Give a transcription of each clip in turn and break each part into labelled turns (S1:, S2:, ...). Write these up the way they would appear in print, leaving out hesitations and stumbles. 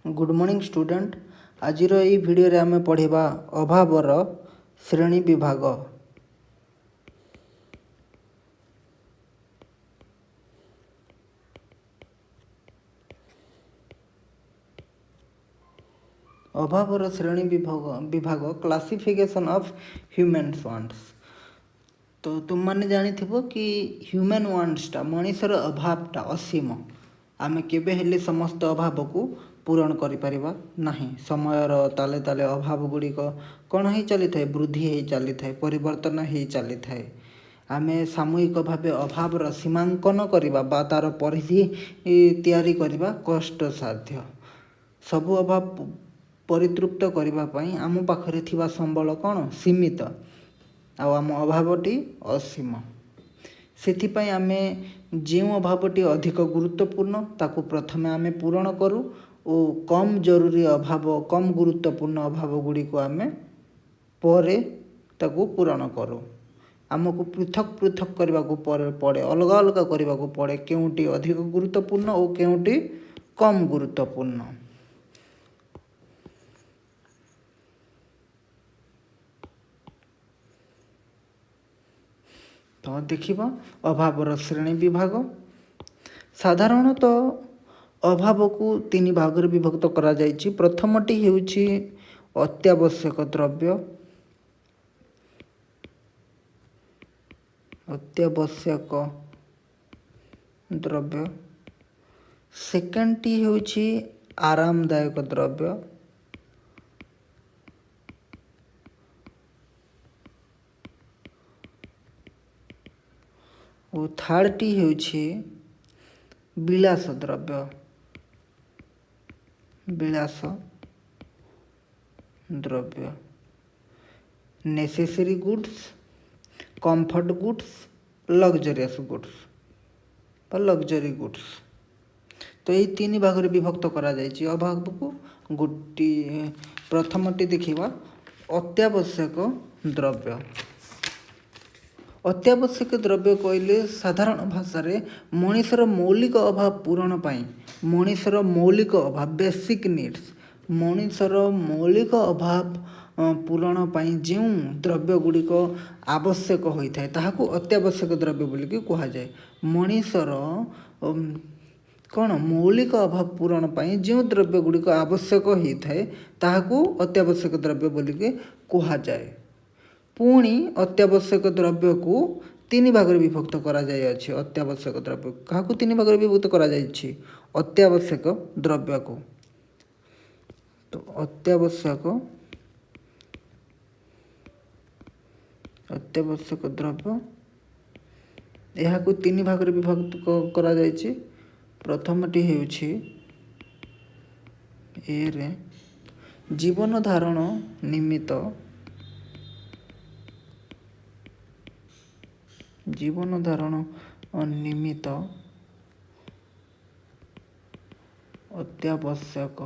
S1: Good morning student. आज ये video रे आमे पढ़िबा अभावर श्रेणी विभाग। अभावर श्रेणी विभाग क्लासिफिकेशन ऑफ ह्यूमन वांट्स। तो तुम मैंने जानी कि ह्यूमन वांट्सटा मनीषर अभावटा असीम। आमे केबे हेले समस्त अभाव को पूरण करिपारिबा नाही। समयर ताले ताले अभाव गुड़िक कौन हो चली थाए, वृद्धि हो चली थाए, परिवर्तन हो चली थाए। आमे सामूहिक भाव अभावर सीमांकन करवा बा तार परिधि तैयारी करवा कष्ट साध्य। सबु अभाव परितृप्त करने आम पाखरे थिबा संबल कौन सीमित, आम अभावटी असीम। से आमे जो अभावटी अधिक गुरुत्वपूर्ण ताकू प्रथमे आमे पूरण करूँ और कम जरूरी अभाव कम गुरुत्वपूर्ण अभाव गुड़ी को आमे परे ताकू पूरण करूँ। आमको पृथक पृथक करने को पड़े, अलग अलग करने को पड़े, केउटी अधिक गुरुत्वपूर्ण और केउटी कम गुरुत्वपूर्ण। तो देखिबा अभावर श्रेणी विभाग। साधारणतः अभाव को तीन भाग में विभक्त करा जायछि। प्रथमटी हेउछि अत्यावश्यक द्रव्य। अत्यावश्यक द्रव्य। सेकेंडटी हेउछि आरामदायक द्रव्य। और थर्डटी हेउछि विलास द्रव्य। विलास द्रव्य। Necessary goods, comfort goods, luxurious goods और लग्जरी गुड्स। तो ये तीन भाग में विभक्त करा जायछि अभाव को। गोटी प्रथमटी देखिबा अत्यावश्यक द्रव्य। अत्यावश्यक द्रव्य कहले साधारण भाषा रे मनीषर मौलिक अभाव पूरण पाई, मनीषर मौलिक अभाव बेसिक नीड्स, मनीषर मौलिक अभाव पूरण पाई जो द्रव्य गुड़िक आवश्यक होता है ताहाकू अत्यावश्यक द्रव्य बोलिकी कहा जाए। मनीषर कौन मौलिक अभाव पूरण पाई जो द्रव्य गुड़िक आवश्यक होता है ताहाकू अत्यावश्यक द्रव्य बोलिकी कहा जाए। पुणी अत्यावश्यक द्रव्य को तीन भाग में विभक्त करा जाय अछि। अत्यावश्यक द्रव्य क्या तीन भाग में विभक्त करा जायछि? अत्यावश्यक द्रव्य को। तो अत्यावश्यक द्रव्य यह को तीन भाग में विभक्त करा जायछि। प्रथमटी हेउछि ए रे जीवन धारण निमित्त, जीवन धारण निमित्त अत्यावश्यक।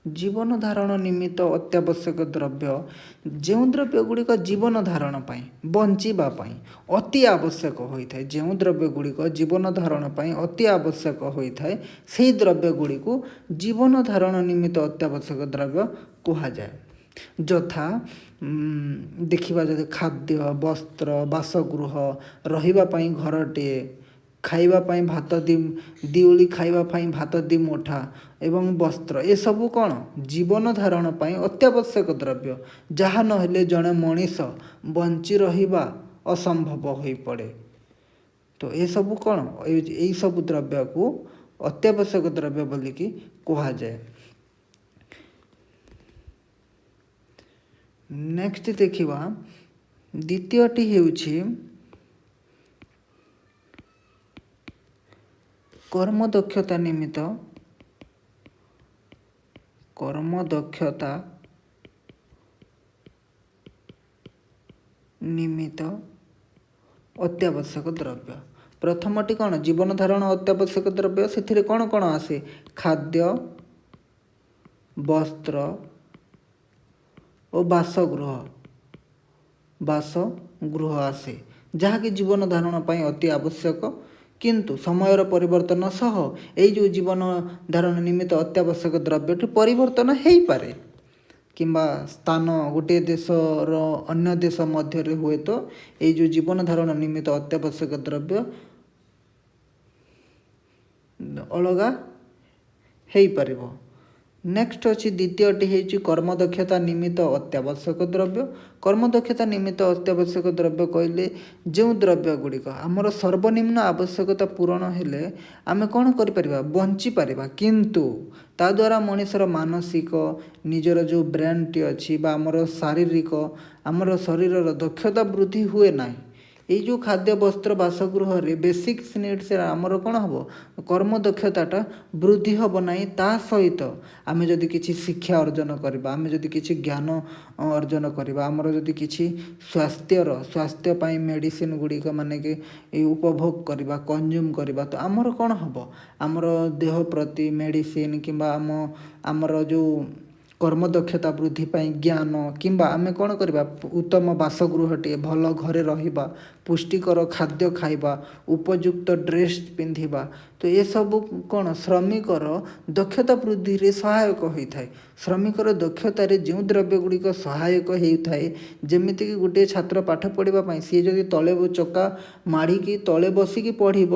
S1: जीवन धारण निमित्त अत्यावश्यक द्रव्य जो द्रव्य गुड़िक जीवन धारण पाई बंचिबा पाई अति आवश्यक होता है, जो द्रव्य गुड़िक जीवन धारण पाई अति आवश्यक होता है से द्रव्य गुड़ी को जीवन धारण निमित्त अत्यावश्यक द्रव्य कहा जाए। यथा देखिबा जदि खाद्य, वस्त्र, बासगृह, रहिबा पाई घरटे, खाइबा पाई भात दिओली खाइबा पाई भात दी मुठा एवं वस्त्र, ये सबू कौन जीवन धारण पाई अत्यावश्यक द्रव्य, जहाँ नहेले जड़े मनीष बंची रहिबा असंभव हो पड़े। तो ये सबू कौन यही सब द्रव्य को अत्यावश्यक द्रव्य बोलिकी कहा जाए। नेक्स्ट देखिबा द्वितीयटी हेउछि कर्म दक्षता निमित्त, कर्म दक्षता निमित्त अत्यावश्यक द्रव्य। प्रथमटी कौन जीवन धारण अत्यावश्यक द्रव्य, से कौन कौन आसे खाद्य, वस्त्र और बासगृह आसे, जहाँकि जीवन धारण पाई अति आवश्यक କିନ୍ତୁ ସମୟର ପରିବର୍ତ୍ତନ ସହ ଏଇ ଯେଉଁ ଜୀବନ ଧାରଣ ନିମିତ୍ତ ଅତ୍ୟାବଶ୍ୟକ ଦ୍ରବ୍ୟଟି ପରିବର୍ତ୍ତନ ହେଇପାରେ, କିମ୍ବା ସ୍ଥାନ ଗୋଟିଏ ଦେଶର ଅନ୍ୟ ଦେଶ ମଧ୍ୟରେ ହୁଏତ ଏଇ ଯେଉଁ ଜୀବନ ଧାରଣ ନିମିତ୍ତ ଅତ୍ୟାବଶ୍ୟକ ଦ୍ରବ୍ୟ ଅଲଗା ହେଇପାରିବ। ନେକ୍ସଟ ଅଛି ଦ୍ୱିତୀୟଟି ହେଉଛି କର୍ମଦକ୍ଷତା ନିମିତ୍ତ ଅତ୍ୟାବଶ୍ୟକ ଦ୍ରବ୍ୟ। କର୍ମଦକ୍ଷତା ନିମିତ୍ତ ଅତ୍ୟାବଶ୍ୟକ ଦ୍ରବ୍ୟ କହିଲେ ଯେଉଁ ଦ୍ରବ୍ୟ ଗୁଡ଼ିକ ଆମର ସର୍ବନିମ୍ନ ଆବଶ୍ୟକତା ପୂରଣ ହେଲେ ଆମେ କ'ଣ କରିପାରିବା, ବଞ୍ଚିପାରିବା, କିନ୍ତୁ ତା ଦ୍ୱାରା ମଣିଷର ମାନସିକ ନିଜର ଯେଉଁ ବ୍ରେନ୍ଟି ଅଛି ବା ଆମର ଶାରୀରିକ ଆମର ଶରୀରର ଦକ୍ଷତା ବୃଦ୍ଧି ହୁଏ ନାହିଁ। ଏଇ ଯେଉଁ ଖାଦ୍ୟ ବସ୍ତ୍ର ବାସଗୃହରେ ବେସିକ୍ସ ନିଡ୍ସରେ ଆମର କ'ଣ ହେବ, କର୍ମଦକ୍ଷତାଟା ବୃଦ୍ଧି ହେବ ନାହିଁ। ତା ସହିତ ଆମେ ଯଦି କିଛି ଶିକ୍ଷା ଅର୍ଜନ କରିବା, ଆମେ ଯଦି କିଛି ଜ୍ଞାନ ଅର୍ଜନ କରିବା, ଆମର ଯଦି କିଛି ସ୍ୱାସ୍ଥ୍ୟ ପାଇଁ ମେଡ଼ିସିନ ଗୁଡ଼ିକ ମାନେ କି ଉପଭୋଗ କରିବା, କନଜ୍ୟୁମ୍ କରିବା, ତ ଆମର କ'ଣ ହେବ, ଆମର ଦେହ ପ୍ରତି ମେଡ଼ିସିନ କିମ୍ବା ଆମର ଯେଉଁ କର୍ମଦକ୍ଷତା ବୃଦ୍ଧି ପାଇଁ ଜ୍ଞାନ, କିମ୍ବା ଆମେ କ'ଣ କରିବା, ଉତ୍ତମ ବାସଗୃହଟିଏ, ଭଲ ଘରେ ରହିବା, ପୁଷ୍ଟିକର ଖାଦ୍ୟ ଖାଇବା, ଉପଯୁକ୍ତ ଡ୍ରେସ୍ ପିନ୍ଧିବା, ତ ଏସବୁ କ'ଣ ଶ୍ରମିକର ଦକ୍ଷତା ବୃଦ୍ଧିରେ ସହାୟକ ହୋଇଥାଏ। ଶ୍ରମିକର ଦକ୍ଷତାରେ ଯେଉଁ ଦ୍ରବ୍ୟ ଗୁଡ଼ିକ ସହାୟକ ହେଉଥାଏ, ଯେମିତିକି ଗୋଟିଏ ଛାତ୍ର ପାଠ ପଢ଼ିବା ପାଇଁ ସିଏ ଯଦି ତଳେ ଚକା ମାଡ଼ିକି ତଳେ ବସିକି ପଢ଼ିବ,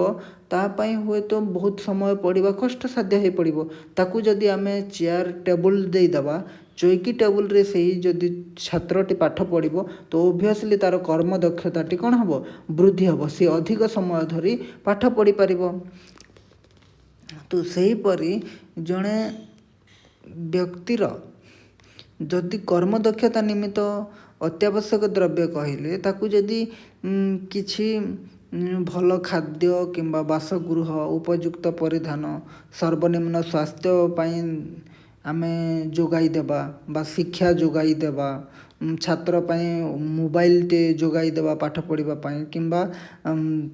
S1: ତା ପାଇଁ ହୁଏତ ବହୁତ ସମୟ ପଢ଼ିବା କଷ୍ଟସାଧ୍ୟ ହୋଇପଡ଼ିବ। ତାକୁ ଯଦି ଆମେ ଚେୟାର ଟେବୁଲ ଦେଇଦେବା, ଚୌକି ଟେବୁଲରେ ସେଇ ଯଦି ଛାତ୍ରଟି ପାଠ ପଢ଼ିବ, ତ ଓଭିୟସଲି ତା'ର କର୍ମଦକ୍ଷତାଟି କ'ଣ ହେବ, ବୃଦ୍ଧି ହେବ, ସେ ଅଧିକ ସମୟ ଧରି ପାଠ ପଢ଼ିପାରିବ। ତ ସେହିପରି ଜଣେ ବ୍ୟକ୍ତିର ଯଦି କର୍ମଦକ୍ଷତା ନିମିତ୍ତ ଅତ୍ୟାବଶ୍ୟକ ଦ୍ରବ୍ୟ କହିଲେ ତାକୁ ଯଦି କିଛି ଭଲ ଖାଦ୍ୟ କିମ୍ବା ବାସଗୃହ, ଉପଯୁକ୍ତ ପରିଧାନ, ସର୍ବନିମ୍ନ ସ୍ୱାସ୍ଥ୍ୟ ପାଇଁ ଆମେ ଯୋଗାଇ ଦେବା ବା ଶିକ୍ଷା ଯୋଗାଇ ଦେବା, ଛାତ୍ର ପାଇଁ ମୋବାଇଲଟେ ଯୋଗାଇ ଦେବା ପାଠ ପଢ଼ିବା ପାଇଁ, କିମ୍ବା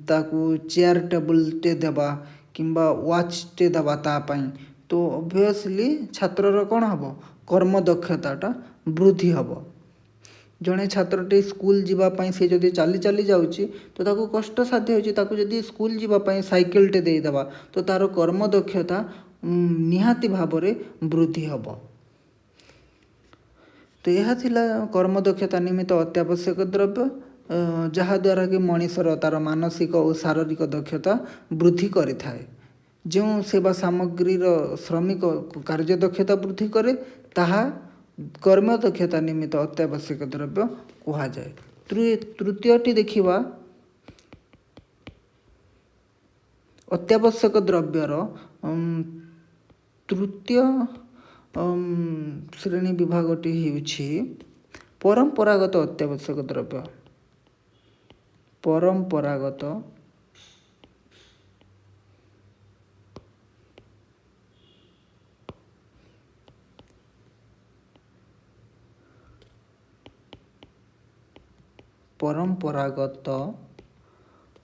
S1: ତାକୁ ଚେୟାର ଟେବୁଲଟେ ଦେବା କିମ୍ବା ୱାଚଟେ ଦେବା ତା ପାଇଁ, ତ ଅବଭିୟସଲି ଛାତ୍ରର କ'ଣ ହେବ, କର୍ମଦକ୍ଷତାଟା ବୃଦ୍ଧି ହେବ। ଜଣେ ଛାତ୍ରଟି ସ୍କୁଲ ଯିବା ପାଇଁ ସେ ଯଦି ଚାଲି ଚାଲି ଯାଉଛି ତ ତାକୁ କଷ୍ଟସାଧ୍ୟ ହେଉଛି, ତାକୁ ଯଦି ସ୍କୁଲ ଯିବା ପାଇଁ ସାଇକେଲଟେ ଦେଇଦେବା ତ ତା'ର କର୍ମଦକ୍ଷତା ନିହାତି ଭାବରେ ବୃଦ୍ଧି ହେବ। ତ ଏହା ଥିଲା କର୍ମଦକ୍ଷତା ନିମିତ୍ତ ଅତ୍ୟାବଶ୍ୟକ ଦ୍ରବ୍ୟ, ଯାହାଦ୍ୱାରା କି ମଣିଷର ତା'ର ମାନସିକ ଓ ଶାରୀରିକ ଦକ୍ଷତା ବୃଦ୍ଧି କରିଥାଏ। ଯେଉଁ ସେବା ସାମଗ୍ରୀର ଶ୍ରମିକ କାର୍ଯ୍ୟଦକ୍ଷତା ବୃଦ୍ଧି କରେ ତାହା କର୍ମଦକ୍ଷତା ନିମିତ୍ତ ଅତ୍ୟାବଶ୍ୟକ ଦ୍ରବ୍ୟ କୁହାଯାଏ। ତୃତୀୟଟି ଦେଖିବା, ଅତ୍ୟାବଶ୍ୟକ ଦ୍ରବ୍ୟର ତୃତୀୟ ଶ୍ରେଣୀ ବିଭାଗଟି ହେଉଛି ପରମ୍ପରାଗତ ଅତ୍ୟାବଶ୍ୟକ ଦ୍ରବ୍ୟ। ପରମ୍ପରାଗତ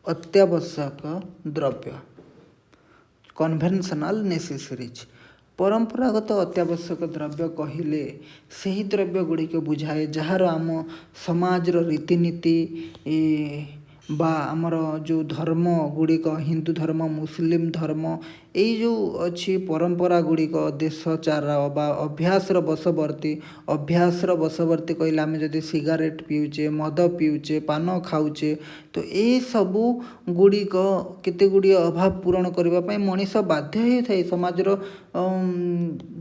S1: ଅତ୍ୟାବଶ୍ୟକ ଦ୍ରବ୍ୟ, କନଭେନସନାଲ ନେସେସରିଜ୍। ପରମ୍ପରାଗତ ଅତ୍ୟାବଶ୍ୟକ ଦ୍ରବ୍ୟ କହିଲେ ସେହି ଦ୍ରବ୍ୟ ଗୁଡ଼ିକ ବୁଝାଏ ଯାହାର ଆମ ସମାଜର ରୀତିନୀତି ବା ଆମର ଯେଉଁ ଧର୍ମ ଗୁଡ଼ିକ, ହିନ୍ଦୁ ଧର୍ମ, ମୁସଲିମ ଧର୍ମ, ଏଇ ଯେଉଁ ଅଛି ପରମ୍ପରା ଗୁଡ଼ିକ, ଦେଶଚାର ବା ଅଭ୍ୟାସର ବଶବର୍ତ୍ତୀ କହିଲେ ଆମେ ଯଦି ସିଗାରେଟ୍ ପିଉଛେ, ମଦ ପିଉଛେ, ପାନ ଖାଉଛେ, ତ ଏଇସବୁ ଗୁଡ଼ିକ କେତେ ଗୁଡ଼ିଏ ଅଭାବ ପୂରଣ କରିବା ପାଇଁ ମଣିଷ ବାଧ୍ୟ ହେଇଥାଏ ସମାଜର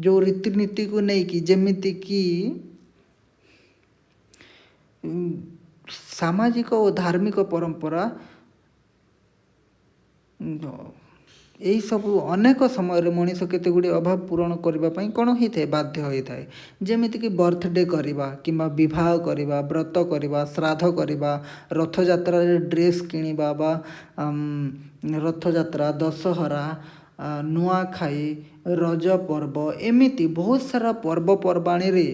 S1: ଯେଉଁ ରୀତିନୀତିକୁ ନେଇକି। ଯେମିତିକି ସାମାଜିକ ଓ ଧାର୍ମିକ ପରମ୍ପରା, ଏହିସବୁ ଅନେକ ସମୟରେ ମଣିଷ କେତେ ଗୁଡ଼ିଏ ଅଭାବ ପୂରଣ କରିବା ପାଇଁ କ'ଣ ହେଇଥାଏ, ବାଧ୍ୟ ହୋଇଥାଏ। ଯେମିତିକି ବର୍ଥଡେ କରିବା କିମ୍ବା ବିବାହ କରିବା, ବ୍ରତ କରିବା, ଶ୍ରାଦ୍ଧ କରିବା, ରଥଯାତ୍ରାରେ ଡ୍ରେସ୍ କିଣିବା ବା ରଥଯାତ୍ରା, ଦଶହରା, ନୂଆଖାଇ, ରଜ ପର୍ବ, ଏମିତି ବହୁତ ସାରା ପର୍ବପର୍ବାଣିରେ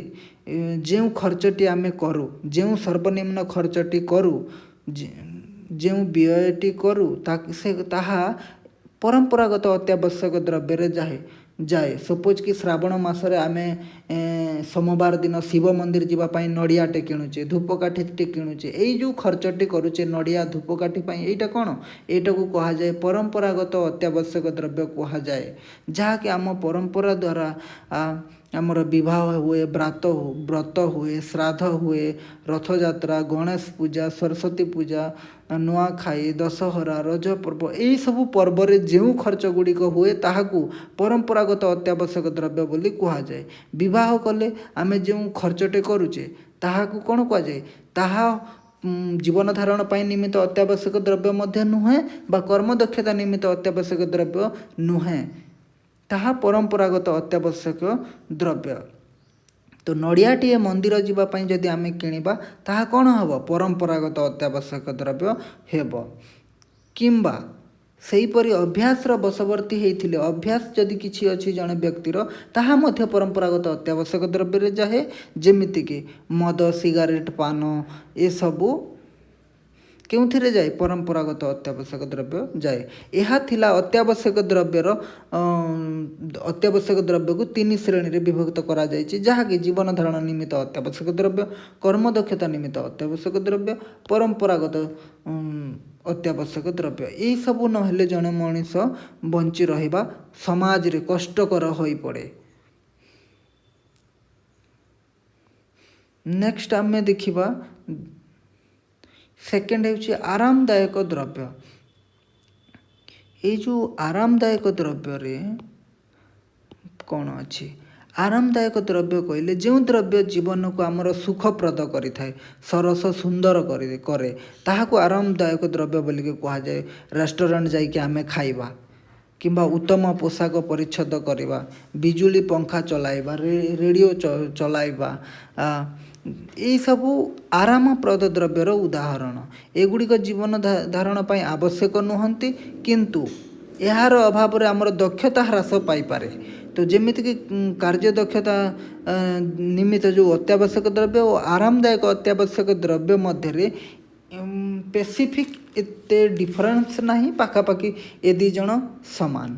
S1: ଯେଉଁ ଖର୍ଚ୍ଚଟି ଆମେ କରୁ, ଯେଉଁ ସର୍ବନିମ୍ନ ଖର୍ଚ୍ଚଟି କରୁ, ଯେଉଁ ବ୍ୟୟଟି କରୁ, ତାହା ପରମ୍ପରାଗତ ଅତ୍ୟାବଶ୍ୟକ ଦ୍ରବ୍ୟରେ ଯାଏ। जाए। सपोज कि श्रावण मासरे आमे सोमवार दिन शिव मंदिर जावाई नड़ियाटे किणुचे, धूपकाठी किणुचे, यही जो खर्चटी करुचे नड़िया धूपकाठी यहाँ कौन यहाँ को कहुए परंपरागत अत्यावश्यक द्रव्य कहुए, जहाँकि आम परंपरा द्वारा आमर विवाह हुए, व्रत हुए, श्राद्ध हुए, रथयात्रा, गणेश पूजा, सरस्वती पूजा, नुआखाई, दशहरा, रज पर्व, यही सबू पर्व जो खर्च गुड़िक हुए ताहाकू परंपरागत अत्यावश्यक द्रव्य बोली कहुए। विवाह कले आम जो खर्चटे करुचे ताहाकू कौन कहुए, ताहा जीवन धारण पाई निमित्त अत्यावश्यक द्रव्य मध्य नुहे बा कर्म दक्षता निमित्त अत्यावश्यक द्रव्य नुहे, ताहा परंपरागत अत्यावश्यक द्रव्य। तो नड़ियाटे मंदिर जावाई जदि आम किणवा ताहा कौन हम परंपरागत अत्यावश्यक द्रव्य हेब। किंबा सेहीपरि अभ्यासर बशवर्ती होते अभ्यास जदि किसी अच्छी जड़े व्यक्तिर ताहा मध्य परंपरागत अत्यावश्यक द्रव्य जाए, जेमितिक मद, सिगारेट, पान, ये सबू क्यों जाए परंपरागत अत्यावश्यक द्रव्य जाए। यह थिला अत्यावश्यक द्रव्यर अत्यावश्यक द्रव्य को 3 श्रेणी रे विभक्त करा जायछि, जहाँकि जीवन धारण निमित्त अत्यावश्यक द्रव्य, कर्म दक्षता निमित्त अत्यावश्यक द्रव्य, परंपरागत अत्यावश्यक द्रव्य। यही सबू नहेले जड़े मनीष बंची रहिबा समाज रे कष्टकर होई पड़े। नेक्स्ट आम देखिबा सेकेंड है आरामदायक द्रव्य। ये जो आरामदायक द्रव्य रे कौन अच्छी आरामदायक द्रव्य कहले जो द्रव्य जीवन को आमर सुखप्रद करि थाए, सरस सुंदर करे ताहाकू आरामदायक द्रव्य बोलिक कहुए। रेस्टोरेंट जाइके आमे खाइबा किंबा उत्तम पोशाक परिच्छद करवा, बिजुली पंखा चलाइबा, रेडियो चलाइबा, यही सबू आरामप्रद द्रव्यर उदाहरण। एगुड़िक जीवन धारण पाई आवश्यक नुहंती, किंतु यार अभाव रे आमर दक्षता ह्रास पाइपारे। तो जेमिति कि कार्य दक्षता निमित्त जो अत्यावश्यक द्रव्य और आरामदायक अत्यावश्यक द्रव्य मध्य रे स्पेसिफिक एते डिफरेंस नहीं, पाखापाखि ए दी जण समान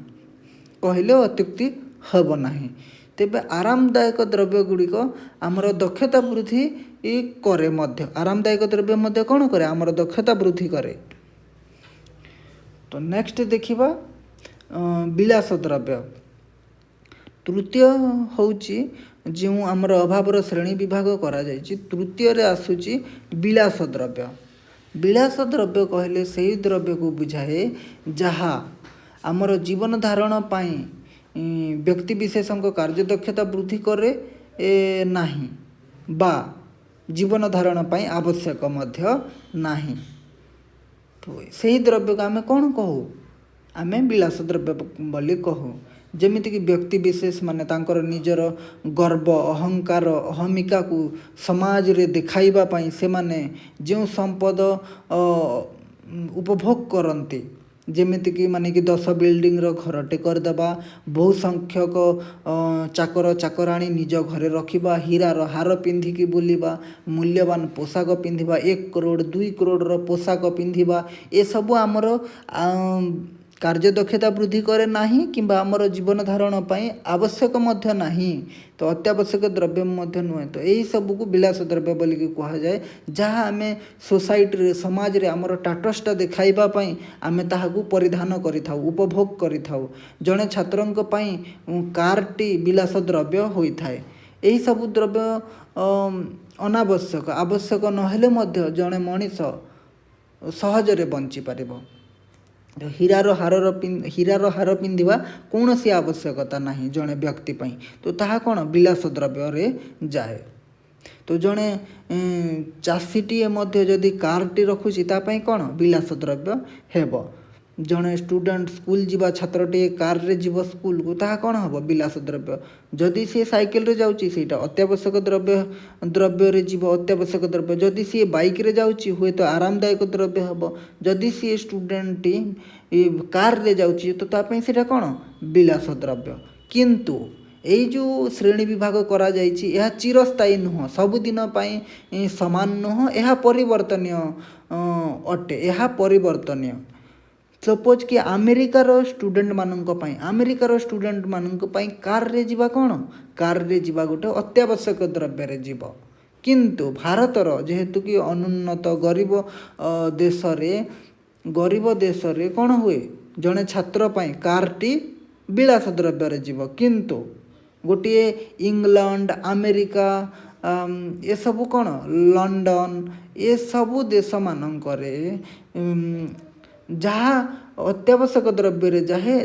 S1: कहले अत्युक्ति हब नहीं। तेबे आरामदायक द्रव्य गुड़िक आमर दक्षता वृद्धि करे मध्य, आरामदायक द्रव्य मध्य कौन करे आमर दक्षता वृद्धि करे। तो नेक्स्ट देखिबा विलास द्रव्य। तृतीय होउची जो आमर अभावर श्रेणी विभाग करा जायछि, तृतीय रे आसुची विलास द्रव्य। विलास द्रव्य कहले सही द्रव्य को बुझाए जहा आमर जीवन धारण पाई व्यक्ति विशेषक कार्यदक्षता वृद्धि करे नाही बा जीवन धारण पाई आवश्यक मध्य नाही। तो सही द्रव्य को आमे कौन कहू, आमे विलास द्रव्य बोली कहू। जेमितिक व्यक्ति विशेष माने तांकर निजर गर्व, अहंकार, अहमिका को समाज रे देखाइबा पाई से माने जो संपद उपभोग करते, जेमितिक माने कि 10 बिल्डिंग रो घरटे करदेबा, बहु संख्यक चाकर चाकराणी निज घरे रखिबा, हीरार हार पिंधिकी बुलिबा, मूल्यवान पोशाक पिंधिबा, 1 करोड़ 2 करोड़ रो पोशाक पिंधिबा, ए सबु आमर कार्यदक्षता वृद्धि करे नाही किंबा आमर जीवन धारण पाई आवश्यक मध्य नाही। तो अत्यावश्यक द्रव्य मध्य नुहे। तो यही सबू को विलास द्रव्य बोलिक कहा जाए, जहाँ आम सोसाइटी समाज रे आमर टाटसटा देखाइबा पाई आमे ताहाकू परिधान करिथाउ, उपभोग करिथाउ। जड़े छात्रंक पाई कारटी विलास द्रव्य होइथाए। यही सबू द्रव्य अनावश्यक, आवश्यक नहेले मध्य जड़े मनीष सहजरे बंची पारिबो। हीरार हार पिंधिबा कौन सी आवश्यकता नहीं जड़े व्यक्ति पाई, तो ताहा कौन विलास द्रव्य रे जाए। तो जड़े चाषीटीए मध्य जदि कारटी रखुची तापाई कौन विलास द्रव्य हेब। जड़े स्टूडेंट स्कूल जीवा छात्रटीए कार रे जीव स्कूल को ताहा कौन हम विलास द्रव्य। जदि सी साइकिल रे जाउची सेटा अत्यावश्यक द्रव्य रे जीव अत्यावश्यक द्रव्य। जदि सी बाइक रे जाउची हुए तो आरामदायक द्रव्य हब। जदि सी स्टूडेंट कार रे जाउची तो तापाई सेटा कौन विलास द्रव्य। किंतु यही जो श्रेणी विभाग करा जाइछि यह चिरस्थायी नुह, सबुदिन पाई समान नुह, यह परिवर्तनीय अटे, यह परिवर्तनीय। सपोज कि अमेरिकार स्टूडेंट मानक कार रे जीवा कौन कार रे जीवा गोटे अत्यावश्यक द्रव्य रे जीव किंतु भारतर जेहेतु कि अनुन्नत गरीब देश रे कौन हुए जड़े छात्र कारटी विलास द्रव्य रे जीव किंतु गोटे इंग्लैंड अमेरिका ये सबू कौन लंडन ये सबू देश मानकरे जहाँ अत्यावश्यक द्रव्य रे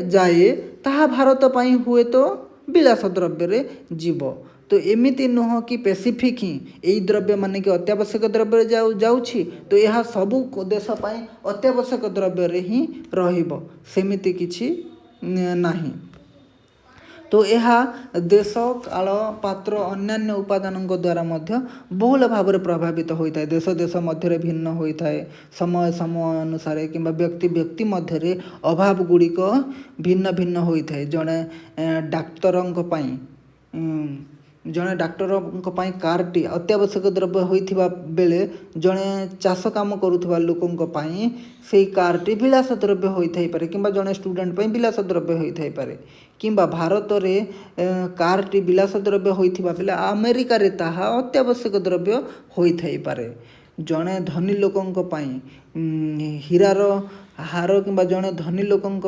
S1: जाए ताहा भारत पाई हुए तो विलास द्रव्य रे जीव तो एमिति नुह कि पेसिफिक ही यही द्रव्य माने कि अत्यावश्यक द्रव्य जाउछि तो यह सबू देश पाई अत्यावश्यक द्रव्य रे ही रहिबो सेमिति किछि नाही तो यह देश काल पात्र अन्यान्य उपादान द्वारा मध्य बहुल भाव में प्रभावित होता है देश मध्य भिन्न होता है समय अनुसार कि व्यक्ति मध्य अभाव गुड़िक भिन्न भिन्न होता है जड़े डाक्टर कारटी अत्यावश्यक द्रव्य होता बेले जड़े चाष काम करुवा लोकों से कारटी विलास द्रव्य होता है कि जड़े स्टूडेंट विलास द्रव्य होता है कि भारत में कारटी विलास द्रव्य होता बेले अमेरिका रे ताहा अत्यावश्यक द्रव्य होता है जड़े धनी लोकों हीरार हार कि जड़े धनी लोकों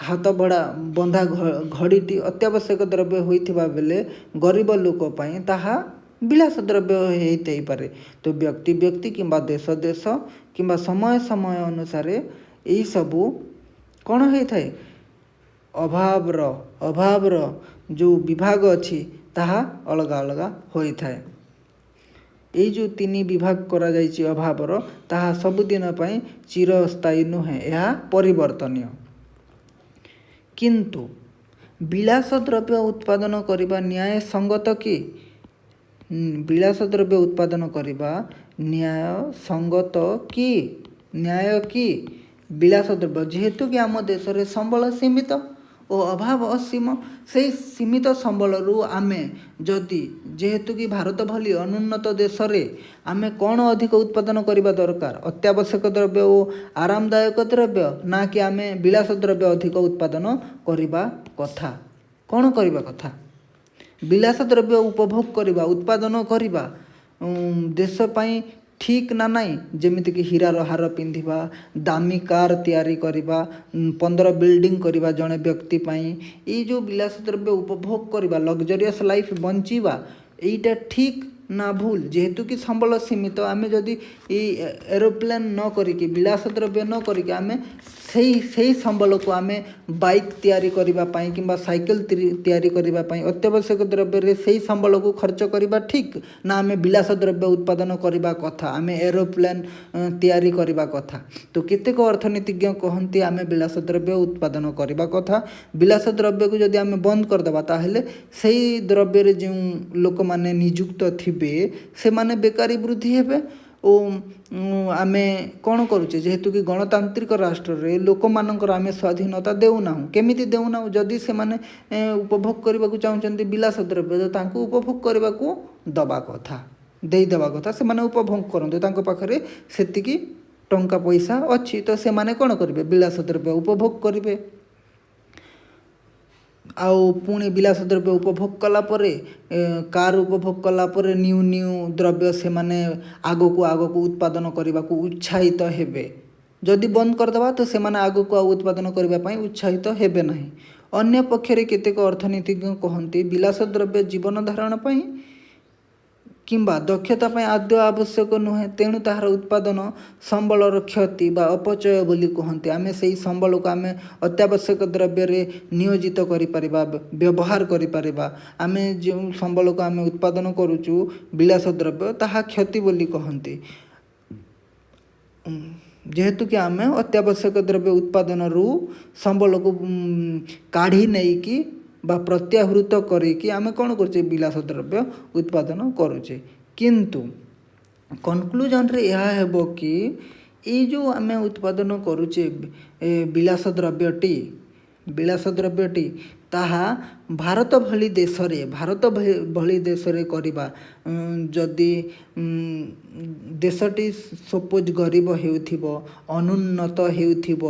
S1: हाथ बड़ा बंधा घड़ीटी अत्यावश्यक द्रव्य होता बेले गरीब लोक ताहा विलास द्रव्य होता है तो व्यक्ति कि देश कि समय अनुसार यही सबू कौन होता है अभावर जो विभाग अच्छी ताहा अलग अलग होता है यही जो तीन विभाग करा जाइछि अभावर ताहा सबुदिन पई चिरस्थायी नुहे यह परिवर्तनीय किंतु विलास द्रव्य उत्पादन करने न्याय संगत कि विलास द्रव्य उत्पादन करने न्याय संगत कि न्याय कि विलास द्रव्य जेहेतु कि आम देश में संबल सीमित और अभाव असीम से सीमित संबल आमे जदि जेहेतु कि भारत भली अनुन्नत देश रे आमे कौन अधिक उत्पादन करने दरकार अत्यावश्यक द्रव्य और आरामदायक द्रव्य ना कि आमे विलास द्रव्य अधिक उत्पादन करने कथा कौन करने कथा विलास द्रव्य उपभोग करने उत्पादन करने देश पाई ठीक ना नाई जमीती कि हीरार हार पिंधिबा दामी कार तैयारी करवा 15 बिल्डिंग करवा जड़े व्यक्ति पाई ये जो विलास द्रव्य उपभोग करवा लग्जरियस लाइफ बंचीबा यहीटा ठीक ना भूल जेहेतु कि संबल सीमित आमे जदि एरोप्लेन न करिकी विलास द्रव्य न करिकी आमे सही संबल को आमे बाइक तैयारी करबा पाई किंबा साइकिल तैयारी करबा पाई अत्यावश्यक द्रव्य रे सही संबल को खर्च करबा ठीक ना आमे विलास द्रव्य उत्पादन करबा कथा आमे एरोप्लेन तैयारी करबा कथा तो केतेक अर्थनीतिज्ञ कहंती आमे विलास द्रव्य उत्पादन करबा कथा विलास द्रव्य को जदि आमे बंद कर देबा ताहेले सही द्रव्य रे जो लोक माने नियुक्त थिबे से माने बेकारी वृद्धि हेबे ओ आमे कौन करुचे जेहेतु कि गणतांत्रिक राष्ट्र रे लोक मानकर आमे स्वाधीनता देउना केमिति देउना जदि से माने उपभोग करबा को चाहउचंती विलास द्रव्य तो तांको उपभोग करबा को दबा कथा देई देबा कथा से माने उपभोग करंते तांको पाखरे सेतिकी टंका पैसा अछि तो से माने कोन करबे विलास द्रव्य उपभोग करबे आउ पुणी विलास द्रव्य उपभोग कला परे कार उपभोग कला परे न्यू द्रव्य से माने आगो को उत्पादन करने को उत्साहित हेबे जदि बंद करदेबा तो से माने आगो को उत्पादन करने पाई उत्साहित हेबे नहीं अन्य पक्षरे केतेक अर्थनीतिज्ञ कहंती विलास द्रव्य जीवन धारण पाई किंबा दक्षता पाई आद्य आवश्यक नुहे तेणु ताहार उत्पादन संबलर क्षति बा अपचय बोली कहते आमे से संबल को आमे अत्यावश्यक द्रव्य रे नियोजित करि परिबा व्यवहार करि परिबा आमे जो संबल को आमे उत्पादन करूचु विलास द्रव्य ताहा क्षति बोली कहते जेहेतु कि आमे अत्यावश्यक द्रव्य उत्पादन रु संबल को काढ़ी नहीं कि बा प्रत्याहृत करिकी आमे कौन करुचे विलास द्रव्य उत्पादन करुचे किंतु कनक्लूजन रे यह हेबो कि ये जो आमे उत्पादन करुचे विलास द्रव्यटी ବିଳାସ ଦ୍ରବ୍ୟଟି ତାହା ଭାରତ ଭଳି ଦେଶରେ କରିବା। ଯଦି ଦେଶଟି ସପୋଜ୍ ଗରିବ ହେଉଥିବ, ଅନୁନ୍ନତ ହେଉଥିବ,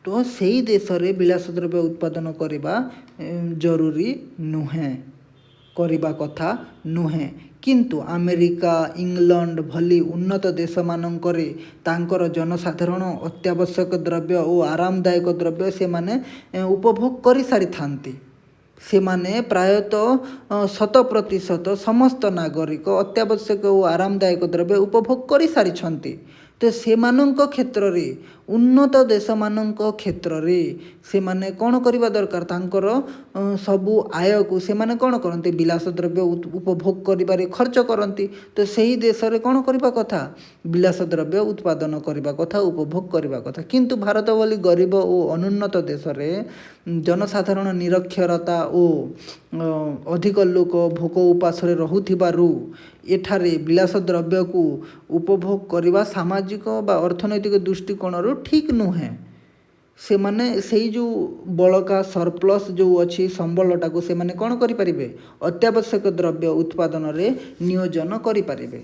S1: ତ ସେଇ ଦେଶରେ ବିଳାସ ଦ୍ରବ୍ୟ ଉତ୍ପାଦନ କରିବା ଜରୁରୀ ନୁହେଁ, କରିବା କଥା ନୁହେଁ। କିନ୍ତୁ ଆମେରିକା, ଇଂଲଣ୍ଡ ଭଳି ଉନ୍ନତ ଦେଶମାନଙ୍କରେ ତାଙ୍କର ଜନସାଧାରଣ ଅତ୍ୟାବଶ୍ୟକ ଦ୍ରବ୍ୟ ଓ ଆରାମଦାୟକ ଦ୍ରବ୍ୟ ସେମାନେ ଉପଭୋଗ କରିସାରିଥାନ୍ତି। ସେମାନେ ପ୍ରାୟତଃ 100% ସମସ୍ତ ନାଗରିକ ଅତ୍ୟାବଶ୍ୟକ ଓ ଆରାମଦାୟକ ଦ୍ରବ୍ୟ ଉପଭୋଗ କରିସାରିଛନ୍ତି। ତ ସେମାନଙ୍କ କ୍ଷେତ୍ରରେ, ଉନ୍ନତ ଦେଶମାନଙ୍କ କ୍ଷେତ୍ରରେ ସେମାନେ କ'ଣ କରିବା ଦରକାର? ତାଙ୍କର ସବୁ ଆୟକୁ ସେମାନେ କ'ଣ କରନ୍ତି? ବିଳାସ ଦ୍ରବ୍ୟ ଉପଭୋଗ କରିବାରେ ଖର୍ଚ୍ଚ କରନ୍ତି। ତ ସେହି ଦେଶରେ କ'ଣ କରିବା କଥା? ବିଳାସ ଦ୍ରବ୍ୟ ଉତ୍ପାଦନ କରିବା କଥା, ଉପଭୋଗ କରିବା କଥା। କିନ୍ତୁ ଭାରତ ଭଳି ଗରିବ ଓ ଅନୁନ୍ନତ ଦେଶରେ ଜନସାଧାରଣ ନିରକ୍ଷରତା ଓ ଅଧିକ ଲୋକ ଭୋକ ଉପାସରେ ରହୁଥିବାରୁ ଏଠାରେ ବିଳାସ ଦ୍ରବ୍ୟକୁ ଉପଭୋଗ କରିବା ସାମାଜିକ ବା ଅର୍ଥନୈତିକ ଦୃଷ୍ଟିକୋଣରୁ ଠିକ୍ ନୁହେଁ। ସେମାନେ ସେଇ ଯେଉଁ ବଳକା ସରପ୍ଲସ୍ ଯେଉଁ ଅଛି ସମ୍ବଳଟାକୁ ସେମାନେ କ'ଣ କରିପାରିବେ? ଅତ୍ୟାବଶ୍ୟକ ଦ୍ରବ୍ୟ ଉତ୍ପାଦନରେ ନିୟୋଜନ କରିପାରିବେ।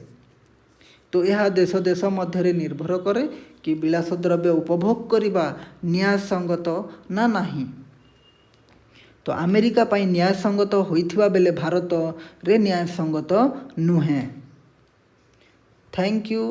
S1: ତ ଏହା ଦେଶ ମଧ୍ୟରେ ନିର୍ଭର କରେ କି ବିଳାସ ଦ୍ରବ୍ୟ ଉପଭୋଗ କରିବା ନ୍ୟାୟସଙ୍ଗତ ନା ନାହିଁ। ତ ଆମେରିକା ପାଇଁ ନ୍ୟାୟସଙ୍ଗତ ହୋଇଥିବା ବେଳେ ଭାରତରେ ନ୍ୟାୟସଙ୍ଗତ ନୁହେଁ। Thank you.